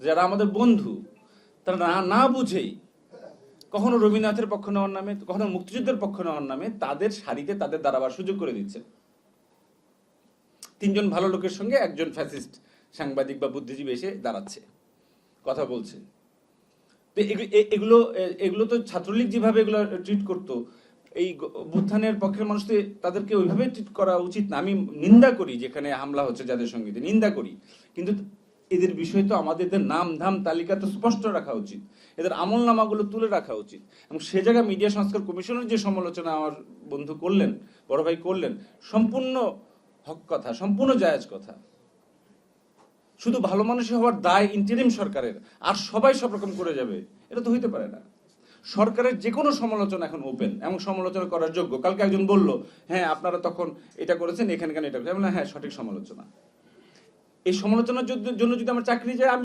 যারা আমাদের বন্ধু, তারা না না বুঝেই কখনো রবীন্দ্রনাথের পক্ষ নেওয়ার নামে, কখনো মুক্তিযুদ্ধের পক্ষ নেওয়ার নামে তাদের সারিতে তাদের দাঁড়াবার সুযোগ করে দিচ্ছে। তিনজন ভালো লোকের সঙ্গে একজন ফ্যাসিস্ট সাংবাদিক বা বুদ্ধিজীবী এসে দাঁড়াচ্ছে, কথা বলছে। তো এগুলো এগুলো তো ছাত্রলীগ যেভাবে এগুলো ট্রিট করতো, এই অভ্যুত্থানের পক্ষের মানুষদের তাদেরকে ওইভাবে ট্রিট করা উচিত না। আমি নিন্দা করি যেখানে হামলা হচ্ছে যাদের সঙ্গে, নিন্দা করি, কিন্তু এদের বিষয় তো আমাদের নাম ধাম তালিকা তো স্পষ্ট রাখা উচিত, এদের আমল নামাগুলো তুলে রাখা উচিত। এবং সে জায়গায় মিডিয়া সংস্কার কমিশনের যে সমালোচনা আমার বন্ধু করলেন, বড় ভাই করলেন, সম্পূর্ণ হক কথা, সম্পূর্ণ জায়েজ কথা। শুধু ভালো মানুষ হওয়ার দায় ইন্টারিম সরকারের, আর সবাই সব রকম করে যাবে, এটা তো হইতে পারে না। সরকারের যে কোনো সমালোচনা এখন ওপেন এবং সমালোচনা করার যোগ্য। কালকে একজন বলল, হ্যাঁ আপনারা তখন এটা করেছেন, এখানে কেন এটা করেছেন। হ্যাঁ, সঠিক সমালোচনা। এই সমালোচনার জন্য যদি আমার চাকরি যায়,